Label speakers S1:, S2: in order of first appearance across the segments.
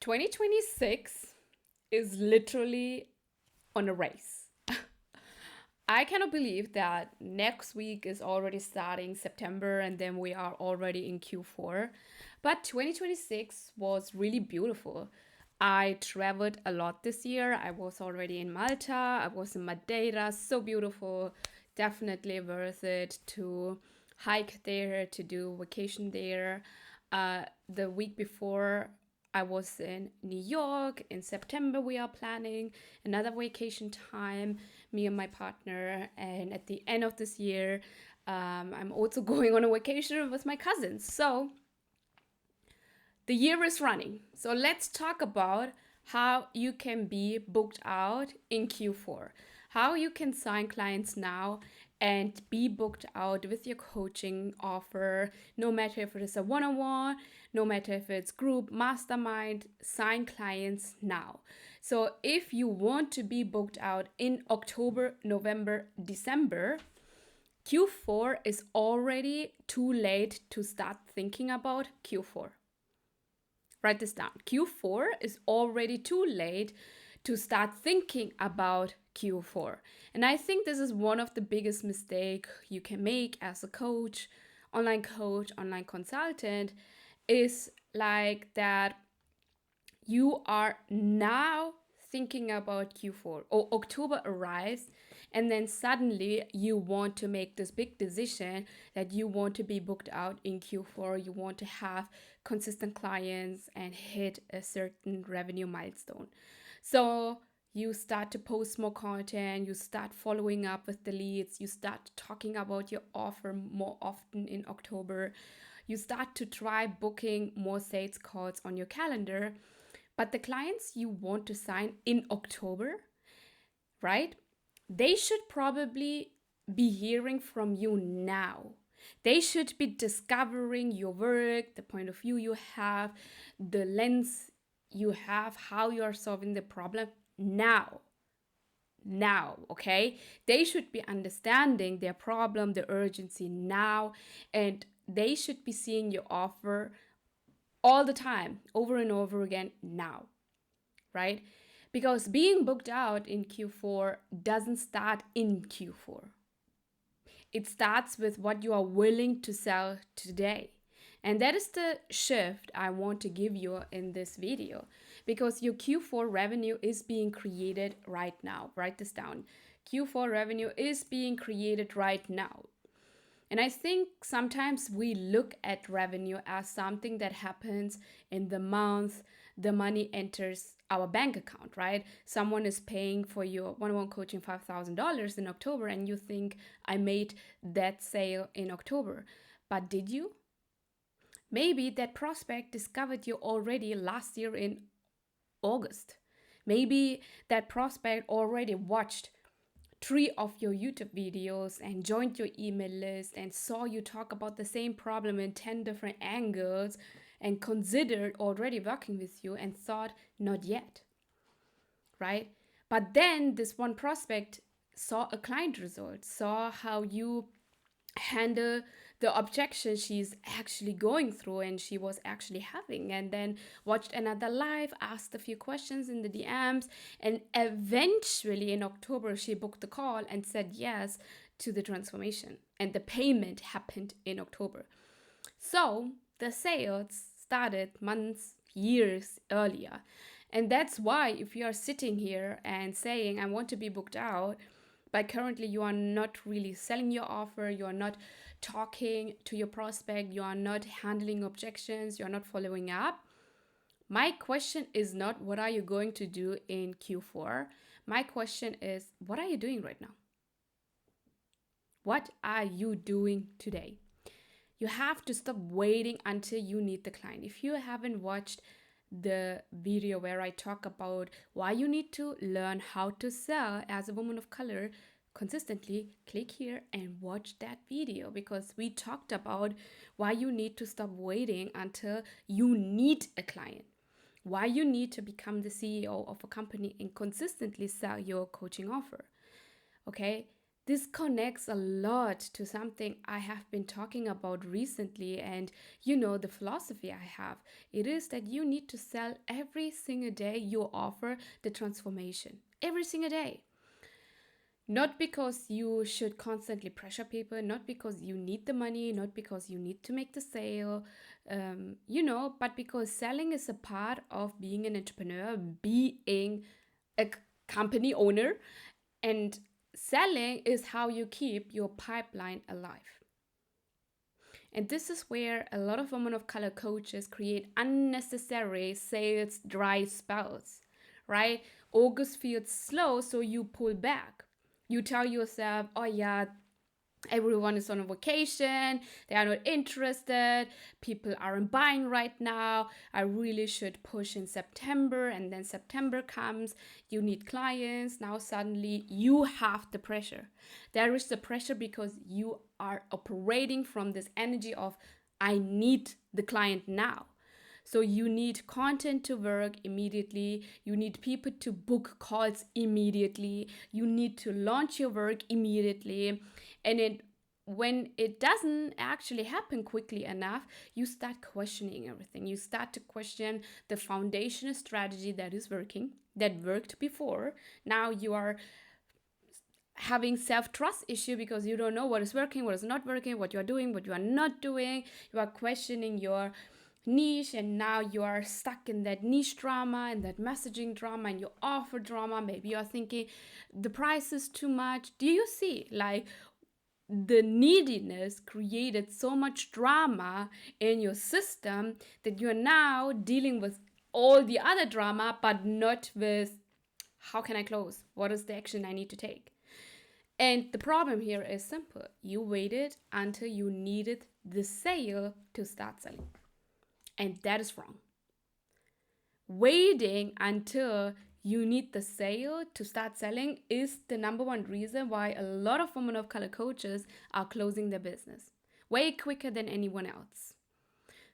S1: 2026 is literally on a race. I cannot believe that next week is already starting September and then we are already in Q4. But 2026 was really beautiful. I traveled a lot this year. I was already in Malta, I was in Madeira, so beautiful. Definitely worth it to hike there, to do vacation there. The week before, I was in New York. In September, we are planning another vacation time, me and my partner. And at the end of this year, I'm also going on a vacation with my cousins. So the year is running. So let's talk about how you can be booked out in Q4, how you can sign clients now and be booked out with your coaching offer, no matter if it is a one-on-one, no matter if it's group, mastermind, sign clients now. So if you want to be booked out in October, November, December, Q4 is already too late to start thinking about Q4. Write this down. Q4 is already too late to start thinking about Q4. And I think this is one of the biggest mistakes you can make as a coach, online consultant, is like that you are now thinking about Q4 or October arrives and then suddenly you want to make this big decision that you want to be booked out in Q4, you want to have consistent clients and hit a certain revenue milestone. So you start to post more content, you start following up with the leads, you start talking about your offer more often in October, you start to try booking more sales calls on your calendar. But the clients you want to sign in October, right? They should probably be hearing from you now. They should be discovering your work, the point of view you have, the lens you have, how you are solving the problem now. Now, okay? They should be understanding their problem, the urgency now, and they should be seeing your offer all the time, over and over again now, right? Because being booked out in Q4 doesn't start in Q4. It starts with what you are willing to sell today. And that is the shift I want to give you in this video, because your Q4 revenue is being created right now. Write this down. Q4 revenue is being created right now. And I think sometimes we look at revenue as something that happens in the month the money enters our bank account, right? Someone is paying for your one-on-one coaching $5,000 in October and you think, I made that sale in October. But did you? Maybe that prospect discovered you already last year in August. Maybe that prospect already watched 3 of your YouTube videos and joined your email list and saw you talk about the same problem in 10 different angles and considered already working with you and thought, not yet, right? But then this one prospect saw a client result, saw how you handle the objection she's actually going through and she was actually having, and then watched another live, asked a few questions in the DMs, and eventually in October she booked the call and said yes to the transformation, and the payment happened in October. So the sales started months, years earlier. And that's why if you are sitting here and saying I want to be booked out, but currently you are not really selling your offer, you are not talking to your prospect, you are not handling objections, you are not following up. My question is not what are you going to do in Q4? My question is, what are you doing right now? What are you doing today? You have to stop waiting until you need the client. If you haven't watched the video where I talk about why you need to learn how to sell as a woman of color consistently, click here and watch that video, because we talked about why you need to stop waiting until you need a client, why you need to become the CEO of a company and consistently sell your coaching offer. Okay, This connects a lot to something I have been talking about recently, and you know, the philosophy I have. It is that you need to sell every single day you offer the transformation. Every single day. Not because you should constantly pressure people, not because you need the money, not because you need to make the sale, but because selling is a part of being an entrepreneur, being a company owner, and selling is how you keep your pipeline alive. And this is where a lot of women of color coaches create unnecessary sales dry spells, right? August feels slow, so you pull back. You tell yourself, oh yeah, everyone is on a vacation, they are not interested, people aren't buying right now, I really should push in September. And then September comes, you need clients, now suddenly you have the pressure. There is the pressure because you are operating from this energy of I need the client now. So you need content to work immediately. You need people to book calls immediately. You need to launch your work immediately. And when it doesn't actually happen quickly enough, you start questioning everything. You start to question the foundational strategy that is working, that worked before. Now you are having self-trust issue because you don't know what is working, what is not working, what you are doing, what you are not doing. You are questioning your niche, and now you are stuck in that niche drama and that messaging drama and your offer drama. Maybe you're thinking the price is too much. Do you see, like, the neediness created so much drama in your system that you're now dealing with all the other drama, but not with how can I close? What is the action I need to take? And the problem here is simple. You waited until you needed the sale to start selling. And that is wrong. Waiting until you need the sale to start selling is the number one reason why a lot of women of color coaches are closing their business way quicker than anyone else.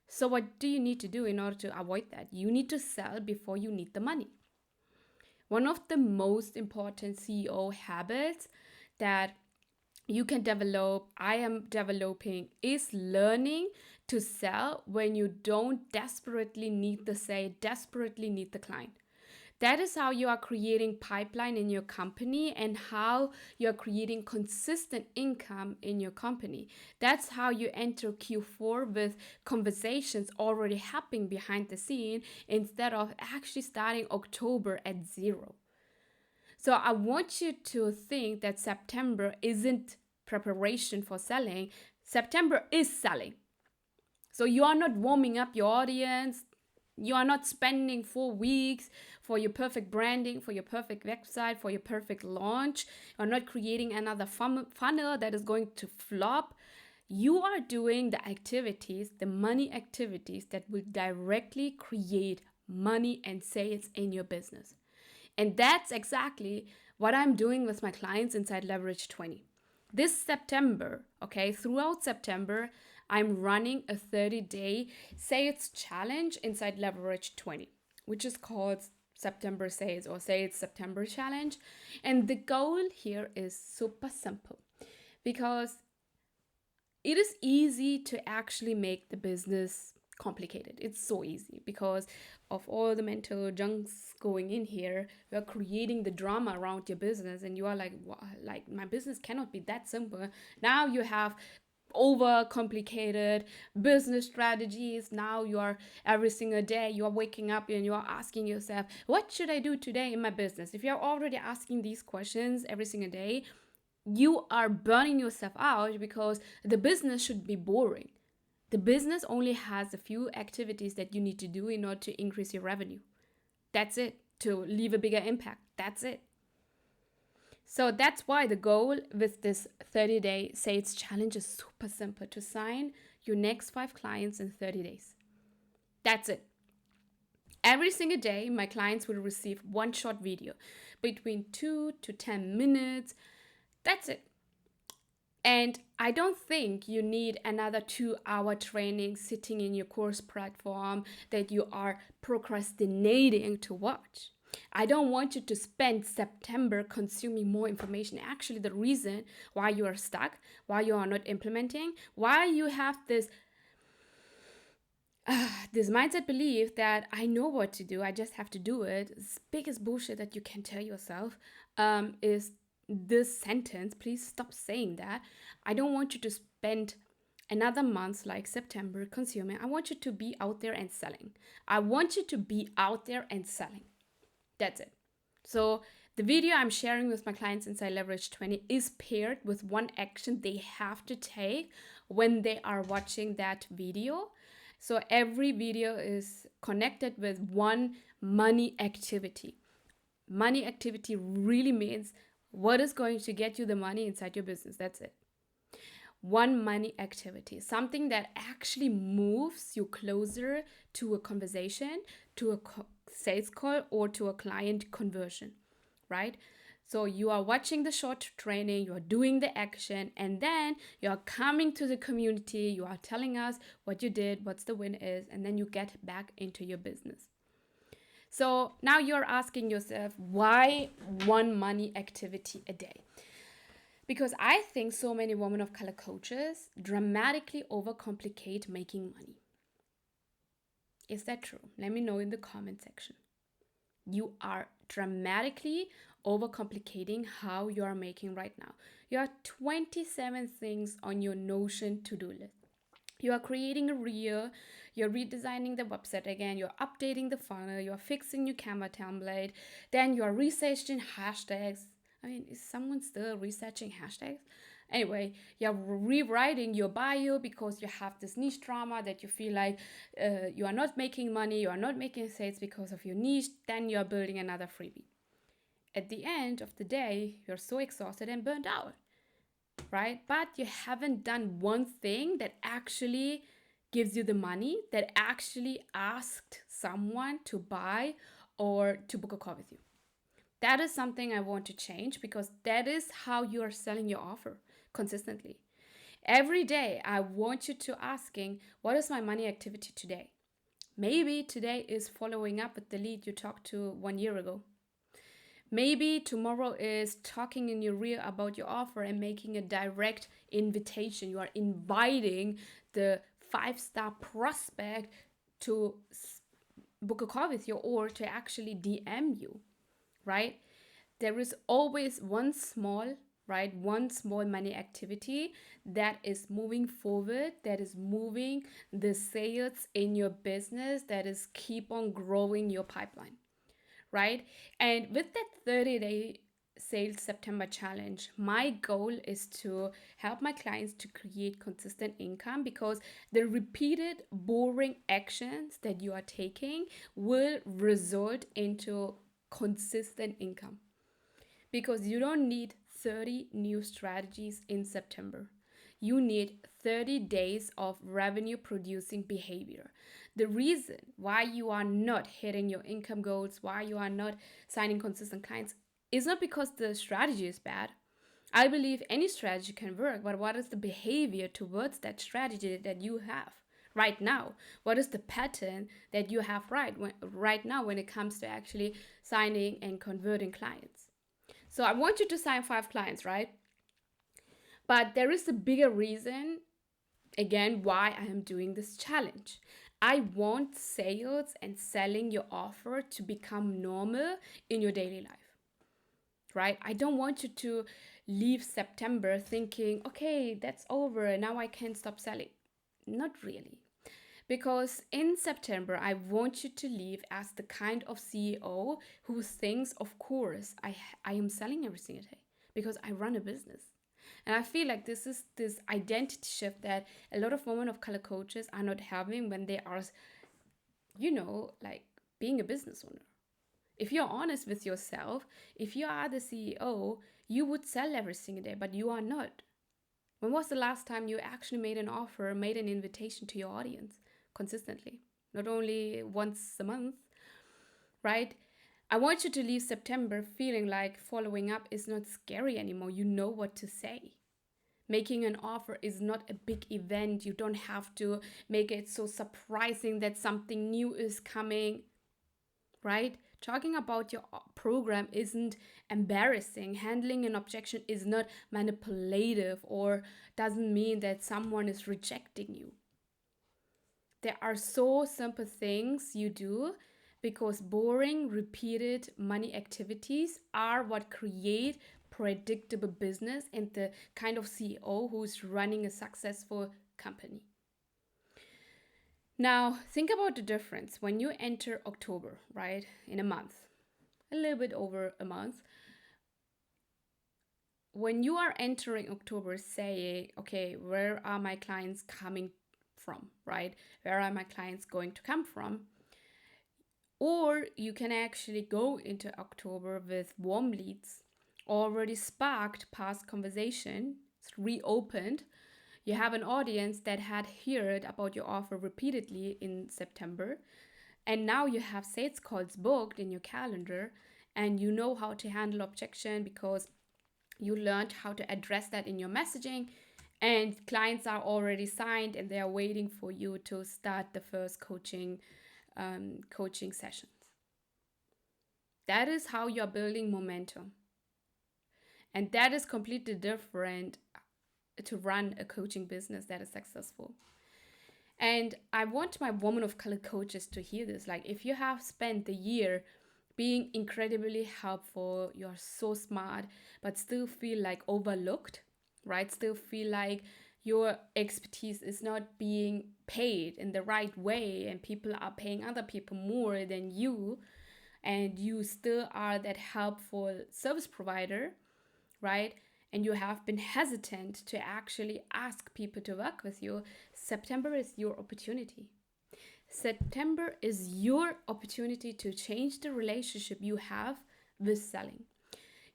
S1: So what do you need to do in order to avoid that? You need to sell before you need the money. One of the most important CEO habits that you can develop, I am developing, is learning to sell when you don't desperately need the sale, desperately need the client. That is how you are creating pipeline in your company and how you are creating consistent income in your company. That's how you enter Q4 with conversations already happening behind the scene instead of actually starting October at zero. So I want you to think that September isn't preparation for selling. September is selling. So you are not warming up your audience. You are not spending 4 weeks for your perfect branding, for your perfect website, for your perfect launch. You're not creating another funnel that is going to flop. You are doing the activities, the money activities that will directly create money and sales in your business. And that's exactly what I'm doing with my clients inside Leverage 20. This September, okay, throughout September, I'm running a 30-day sales challenge inside Leverage 20, which is called September Sales or Sales September Challenge. And the goal here is super simple because it is easy to actually make the business complicated. It's so easy because of all the mental junks going in here. We're creating the drama around your business, and you are like, my business cannot be that simple. Now you have over complicated business strategies. Now you are every single day you are waking up and you are asking yourself, what should I do today in my business? If you're already asking these questions every single day, you are burning yourself out because the business should be boring. The business only has a few activities that you need to do in order to increase your revenue. That's it. To leave a bigger impact. That's it. So that's why the goal with this 30-day sales challenge is super simple: to sign your next 5 clients in 30 days. That's it. Every single day, my clients will receive one short video between 2 to 10 minutes. That's it. And I don't think you need another 2-hour training sitting in your course platform that you are procrastinating to watch. I don't want you to spend September consuming more information. Actually, the reason why you are stuck, why you are not implementing, why you have this mindset belief that I know what to do, I just have to do it. It's biggest bullshit that you can tell yourself, is this sentence. Please stop saying that. I don't want you to spend another month like September consuming. I want you to be out there and selling. I want you to be out there and selling. That's it. So the video I'm sharing with my clients inside Leverage 20 is paired with one action they have to take when they are watching that video. So every video is connected with one money activity. Money activity really means what is going to get you the money inside your business. That's it. One money activity, something that actually moves you closer to a conversation, to a sales call, or to a client conversion, right? So you are watching the short training, you are doing the action, and then you are coming to the community, you are telling us what you did, what's the win is, and then you get back into your business. So now you're asking yourself, why one money activity a day? Because I think so many women of color coaches dramatically overcomplicate making money. Is that true? Let me know in the comment section. You are dramatically overcomplicating how you are making right now. You have 27 things on your Notion to-do list. You are creating a reel, you're redesigning the website again, you're updating the funnel, you're fixing your Canva template, then you're researching hashtags. I mean, is someone still researching hashtags? Anyway, you're rewriting your bio because you have this niche drama that you feel like you are not making money, you are not making sales because of your niche, then you're building another freebie. At the end of the day, you're so exhausted and burnt out, right? But you haven't done one thing that actually gives you the money, that actually asked someone to buy or to book a call with you. That is something I want to change, because that is how you are selling your offer consistently. Every day, I want you to asking, what is my money activity today? Maybe today is following up with the lead you talked to 1 year ago. Maybe tomorrow is talking in your reel about your offer and making a direct invitation. You are inviting the 5-star prospect to book a call with you or to actually DM you, right? There is always one small money activity that is moving forward, that is moving the sales in your business, that is keep on growing your pipeline, right? And with that 30-day sales September challenge, my goal is to help my clients to create consistent income, because the repeated boring actions that you are taking will result into consistent income. Because you don't need 30 new strategies in September. You need 30 days of revenue producing behavior. The reason why you are not hitting your income goals, why you are not signing consistent clients, is not because the strategy is bad. I believe any strategy can work, but what is the behavior towards that strategy that you have right now? What is the pattern that you have right now when it comes to actually signing and converting clients? So I want you to sign 5 clients, right? But there is a bigger reason, again, why I am doing this challenge. I want sales and selling your offer to become normal in your daily life, right? I don't want you to leave September thinking, okay, that's over, now I can stop selling. Not really. Because in September, I want you to leave as the kind of CEO who thinks, of course, I am selling every single day because I run a business. And I feel like this is this identity shift that a lot of women of color coaches are not having when they are, like being a business owner. If you're honest with yourself, if you are the CEO, you would sell every single day, but you are not. When was the last time you actually made an offer, made an invitation to your audience? Consistently, not only once a month, right? I want you to leave September feeling like following up is not scary anymore. You know what to say. Making an offer is not a big event. You don't have to make it so surprising that something new is coming, right? Talking about your program isn't embarrassing. Handling an objection is not manipulative or doesn't mean that someone is rejecting you. There are so simple things you do because boring, repeated money activities are what create predictable business and the kind of CEO who's running a successful company. Now, think about the difference when you enter October, right? In a month, a little bit over a month. When you are entering October, saying, okay, where are my clients coming from, right? Where are my clients going to come from? Or you can actually go into October with warm leads, already sparked past conversation, it's reopened. You have an audience that had heard about your offer repeatedly in September, and now you have sales calls booked in your calendar, and you know how to handle objection because you learned how to address that in your messaging, and clients are already signed and they are waiting for you to start the first coaching sessions. That is how you're building momentum. And that is completely different to run a coaching business that is successful. And I want my woman of color coaches to hear this. Like, if you have spent the year being incredibly helpful, you're so smart, but still feel like overlooked, right? Still feel like your expertise is not being paid in the right way and people are paying other people more than you, and you still are that helpful service provider, right? And you have been hesitant to actually ask people to work with you, September is your opportunity. September is your opportunity to change the relationship you have with selling.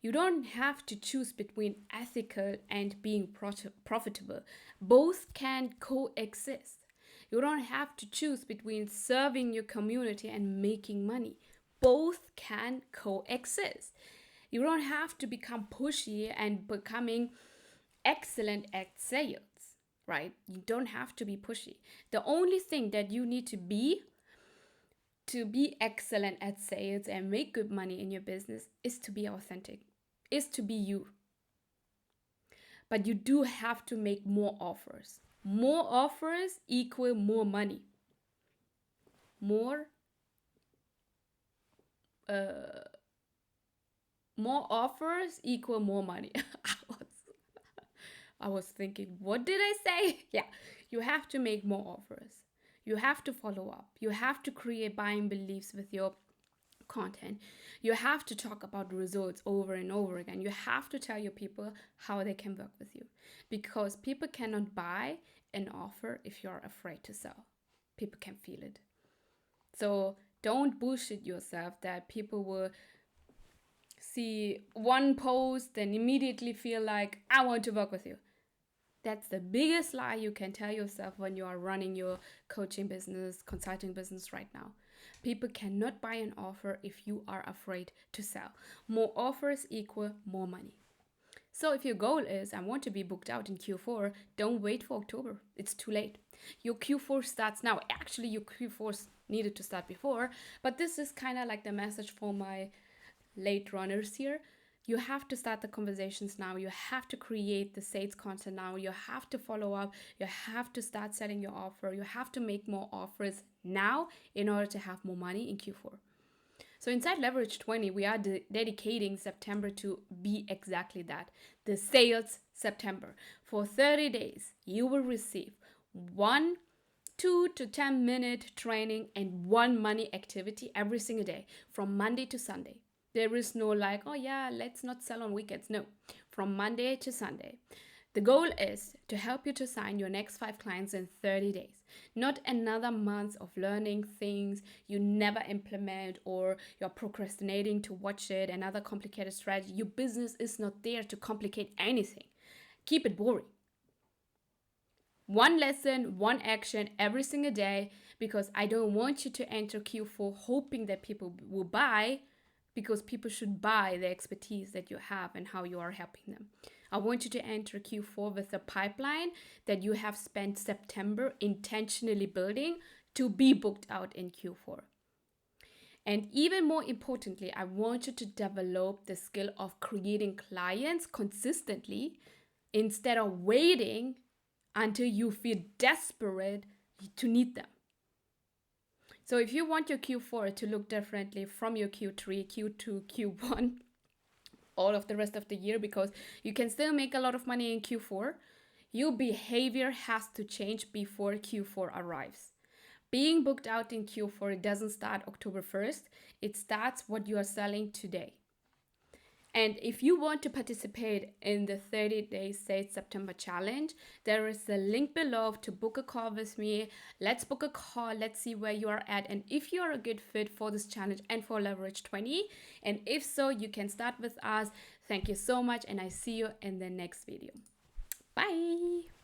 S1: You don't have to choose between ethical and being profitable. Both can coexist. You don't have to choose between serving your community and making money. Both can coexist. You don't have to become pushy and becoming excellent at sales, right? You don't have to be pushy. The only thing that you need to be excellent at sales and make good money in your business is to be authentic, is to be you. But you do have to make more offers. More offers equal more money. More offers equal more money. I was thinking, what did I say? Yeah, you have to make more offers. You have to follow up. You have to create buying beliefs with your content. You have to talk about results over and over again. You have to tell your people how they can work with you, because people cannot buy an offer if you're afraid to sell. People can feel it. So don't bullshit yourself that people will see one post and immediately feel like, I want to work with you. That's the biggest lie you can tell yourself when you are running your coaching business, consulting business right now. People cannot buy an offer if you are afraid to sell. More offers equal more money. So if your goal is, I want to be booked out in Q4, don't wait for October. It's too late. Your Q4 starts now. Actually, your Q4 needed to start before, but this is kind of like the message for my late runners here. You have to start the conversations now. You have to create the sales content now. You have to follow up. You have to start selling your offer. You have to make more offers now in order to have more money in Q4. So inside Leverage 20, we are dedicating September to be exactly that, the sales September. For 30 days, you will receive 2 to 10 minute training and one money activity every single day from Monday to Sunday. There is no like, oh yeah, let's not sell on weekends. No, from Monday to Sunday. The goal is to help you to sign your next 5 clients in 30 days. Not another month of learning things you never implement or you're procrastinating to watch it, another complicated strategy. Your business is not there to complicate anything. Keep it boring. One lesson, one action every single day, because I don't want you to enter Q4 hoping that people will buy, because people should buy the expertise that you have and how you are helping them. I want you to enter Q4 with a pipeline that you have spent September intentionally building to be booked out in Q4. And even more importantly, I want you to develop the skill of creating clients consistently instead of waiting until you feel desperate to need them. So if you want your Q4 to look differently from your Q3, Q2, Q1, all of the rest of the year, because you can still make a lot of money in Q4, your behavior has to change before Q4 arrives. Being booked out in Q4 doesn't start October 1st. It starts what you are selling today. And if you want to participate in the 30 Days Sales September Challenge, there is a link below to book a call with me. Let's book a call. Let's see where you are at and if you are a good fit for this challenge and for Leverage 20. And if so, you can start with us. Thank you so much, and I see you in the next video. Bye.